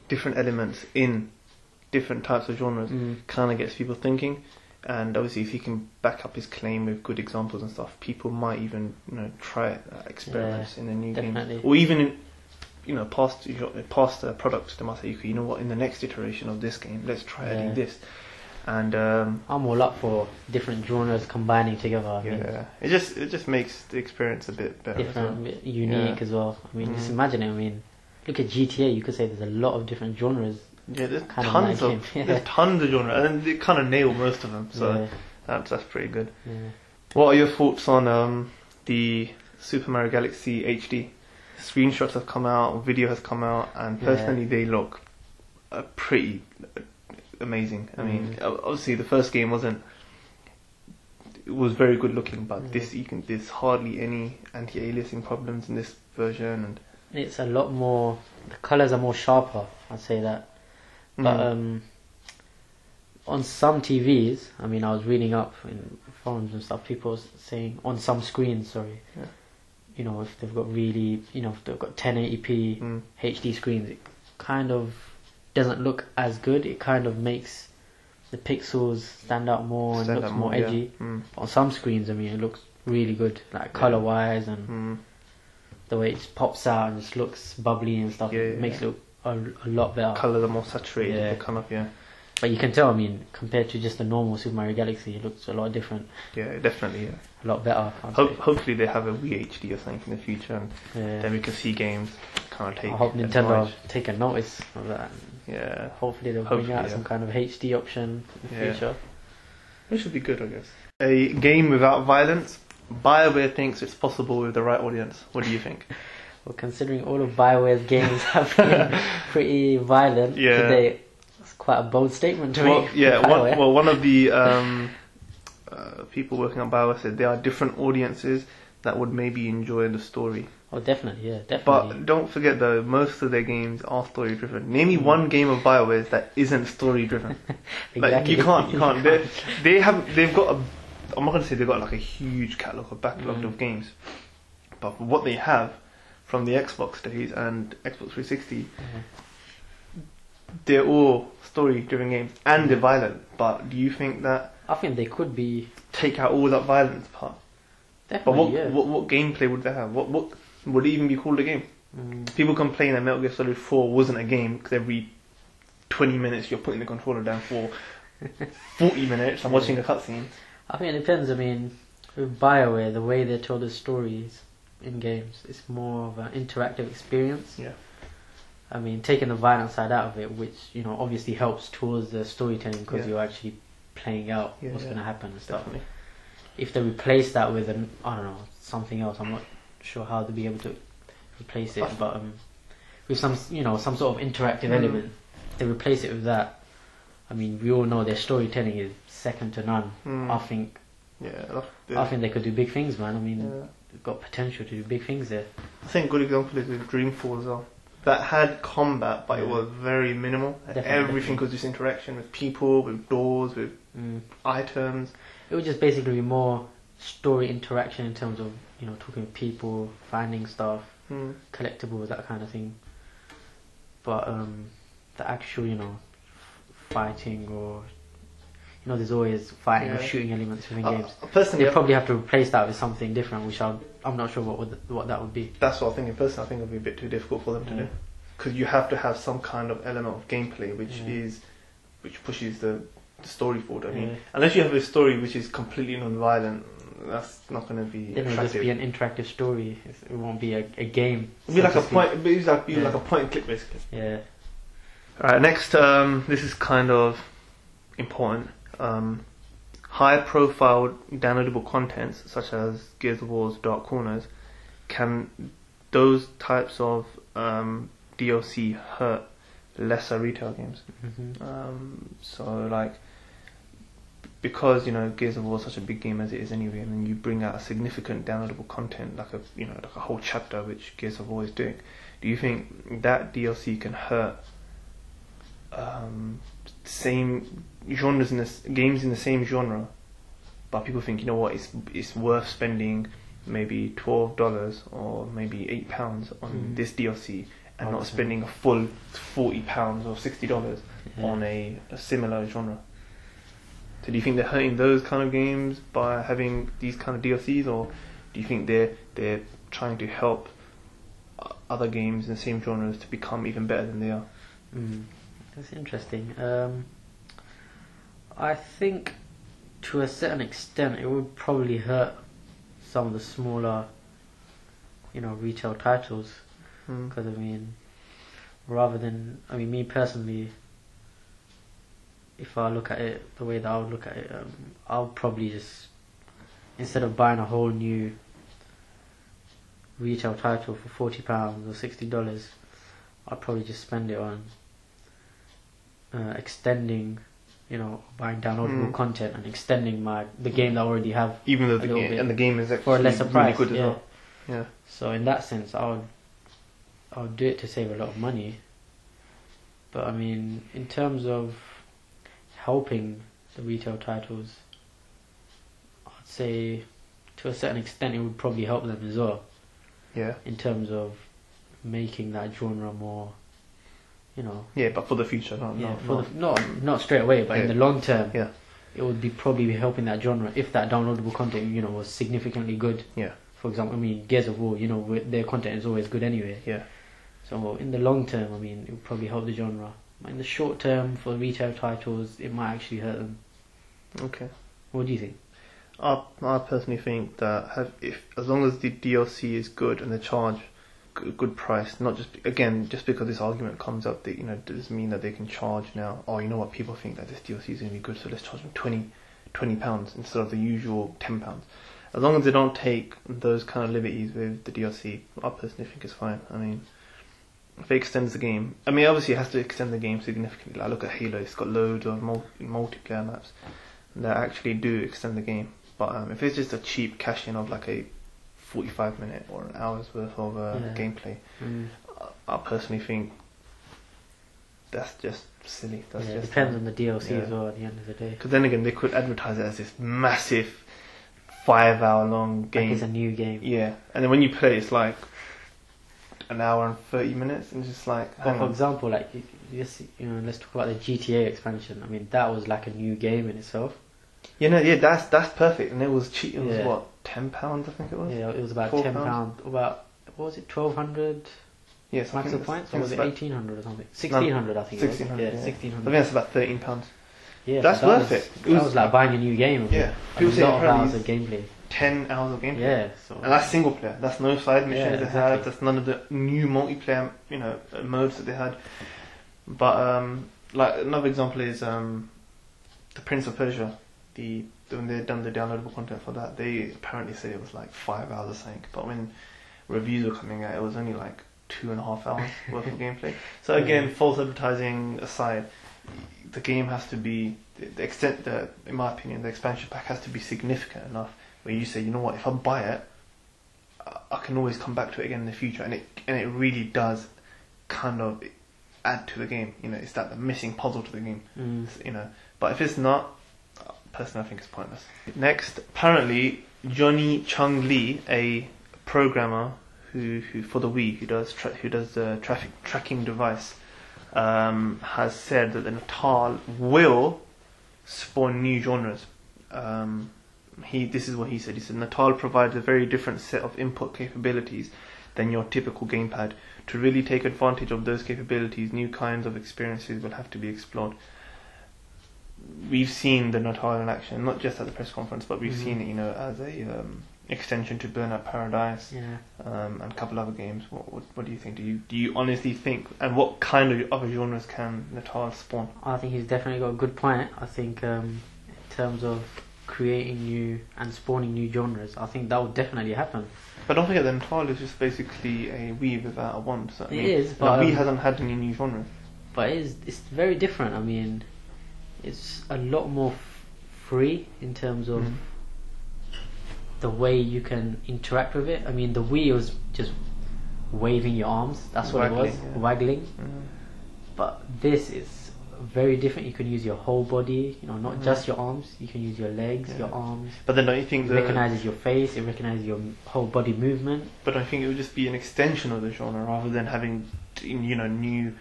different elements in different types of genres kind of gets people thinking. And obviously, if he can back up his claim with good examples and stuff, people might even try experiments in the new games, or even in past product. They might say, you know what, in the next iteration of this game, let's try adding this. And I'm all up for different genres combining together. I mean, it just makes the experience a bit better, different, a bit unique as well. I mean, just imagine it. I mean, look at GTA. You could say there's a lot of different genres. Yeah, there's tons of genres, and they kind of nail most of them. So that's pretty good. Yeah. What are your thoughts on the Super Mario Galaxy HD? Screenshots have come out, video has come out, and personally they look pretty amazing. I mean, obviously the first game was very good looking, but there's hardly any anti-aliasing problems in this version, and it's a lot more. The colors are more sharper. I'd say that. But on some TVs, I mean, I was reading up in forums and stuff. People saying on some screens, if they've got really, if they've got 1080p HD screens, it kind of doesn't look as good. It kind of makes the pixels stand out more and looks more edgy. On some screens, I mean, it looks really good, like color wise, and the way it just pops out and just looks bubbly and stuff. It makes it look a lot better. Colours are more saturated. They come up, But you can tell, I mean, compared to just a normal Super Mario Galaxy, it looks a lot different. Yeah, definitely, A lot better. Hopefully they have a VHD or something in the future, and then we can see games kind of take. I hope Nintendo take a notice of that. Yeah. Hopefully they'll bring out some kind of HD option in the future. It should be good, I guess. A game without violence. Bioware thinks it's possible with the right audience. What do you think? Well, considering all of Bioware's games have been pretty violent today, that's quite a bold statement to make. One of the people working on Bioware said there are different audiences that would maybe enjoy the story. Oh, definitely, definitely. But don't forget though, most of their games are story driven. Name me one game of Bioware's that isn't story driven. Like you can't. They've got a. I'm not going to say they've got like a huge catalogue of backlog of games, but for what they have from the Xbox days and Xbox 360, they're all story-driven games and they're violent. But do you think that? I think they could be take out all that violence part. Definitely, but what gameplay would they have? What would it even be called a game? People complain that Metal Gear Solid 4 wasn't a game because every 20 minutes you're putting the controller down for 40 minutes and watching a cutscene. I think it depends. I mean, with Bioware, the way they tell the stories in games, it's more of an interactive experience. Yeah. I mean, taking the violent side out of it, which obviously helps towards the storytelling because you're actually playing out what's going to happen and stuff. Definitely. If they replace that with something else, I'm not sure how to be able to replace it. But with some sort of interactive element, if they replace it with that. I mean, we all know their storytelling is second to none. I think. I think they could do big things, man. I mean, they've got potential to do big things there. I think a good example is with Dreamfall as well. That had combat, but it was very minimal. Everything was just interaction with people, with doors, with items. It would just basically be more story interaction in terms of talking with people, finding stuff, collectibles, that kind of thing. But the actual fighting or there's always fighting or shooting elements within games. Personally, they probably have to replace that with something different, which I'm not sure what that would be. That's what I'm thinking. Personally, I think it would be a bit too difficult for them to do, because you have to have some kind of element of gameplay which pushes the story forward. I mean, unless you have a story which is completely non-violent, that's not going to be attractive. It'll just be an interactive story. It won't be a game. It'll be like a point. It'll be like a point and click, basically. Yeah. Alright, next, this is kind of important. High profile downloadable contents such as Gears of War's Dark Corners, can those types of DLC hurt lesser retail games? So like, because Gears of War is such a big game as it is anyway, and then you bring out a significant downloadable content like a whole chapter, which Gears of War is doing, do you think that DLC can hurt same genres games in the same genre, but people think it's worth spending maybe $12 or maybe £8 on this DLC, and not spending a full £40 or $60 on a similar genre. So do you think they're hurting those kind of games by having these kind of DLCs, or do you think they're trying to help other games in the same genres to become even better than they are? That's interesting. I think to a certain extent it would probably hurt some of the smaller, retail titles. Because me personally, if I look at it the way that I would look at it, I'll probably just, instead of buying a whole new retail title for £40 or $60, I'd probably just spend it on extending, buying downloadable content and extending the game that I already have. Even though the game is actually for a lesser price, good as well. Yeah. So in that sense, I would do it to save a lot of money. But in terms of helping the retail titles, I'd say to a certain extent it would probably help them as well. Yeah. In terms of making that genre more, Yeah, but for the future, not straight away, but in the long term, it would be probably helping that genre if that downloadable content, was significantly good. Yeah. For example, Gears of War, their content is always good anyway. Yeah. So in the long term, it would probably help the genre. But in the short term, for retail titles, it might actually hurt them. Okay. What do you think? I personally think that as long as the DLC is good and they charge a good price, not just because this argument comes up that doesn't mean that they can charge now. Oh, you know what? People think that this DLC is going to be good, so let's charge them £20 instead of the usual £10. As long as they don't take those kind of liberties with the DLC, I personally think it's fine. If it extends the game, obviously it has to extend the game significantly. Like, look at Halo; it's got loads of multiplayer maps that actually do extend the game. But if it's just a cheap cash-in of like a 45-minute or an hour's worth of gameplay, I personally think that's just silly. It depends on the DLC as well at the end of the day. Because then again, they could advertise it as this massive 5-hour-long game. Like it's a new game. Yeah, and then when you play, it's like an hour and 30 minutes, and it's just like. For example, like let's talk about the GTA expansion. That was like a new game in itself. That's perfect, and it was cheap. It was what, £10? I think it was. Yeah, it was about £10. About what was it, 1,200? Yes, maximum points, or was it 1,800 or something? 1,600, I think. 1,600. Yeah, 1,600. I think that's about £13. Yeah, that's worth it. That was like buying a new game. Yeah, a lot of hours of gameplay. 10 hours of gameplay. Yeah, and that's single player. That's no side missions they had. That's none of the new multiplayer, modes that they had. But like another example is the Prince of Persia. When they'd done the downloadable content for that, they apparently said it was like 5 hours or something. But when reviews were coming out, it was only like 2.5 hours worth of gameplay. So again, false advertising aside, the game has to be the extent that, in my opinion, the expansion pack has to be significant enough where you say, you know what, if I buy it, I can always come back to it again in the future, and it really does kind of add to the game. It's that the missing puzzle to the game. But if it's not, personally, I think it's pointless. Next, apparently, Johnny Chung Lee, a programmer who for the Wii, who does the traffic tracking device, has said that the Natal will spawn new genres. This is what he said. He said Natal provides a very different set of input capabilities than your typical gamepad. To really take advantage of those capabilities, new kinds of experiences will have to be explored. We've seen the Natal in action, not just at the press conference, but we've seen it, as a extension to Burnout Paradise, and a couple other games. What do you think? Do you honestly think? And what kind of other genres can Natal spawn? I think he's definitely got a good point. I think in terms of creating new and spawning new genres, I think that would definitely happen. But don't forget that Natal is just basically a Wii without a wand. So, it is, but Wii hasn't had any new genres. But it's very different. It's a lot more free in terms of the way you can interact with it. The Wii was just waving your arms. That's what it was, waggling. But this is very different. You can use your whole body, not just your arms. You can use your legs, your arms. But then don't you think it recognises your face, it recognises your whole body movement? But I think it would just be an extension of the genre rather than having you know, new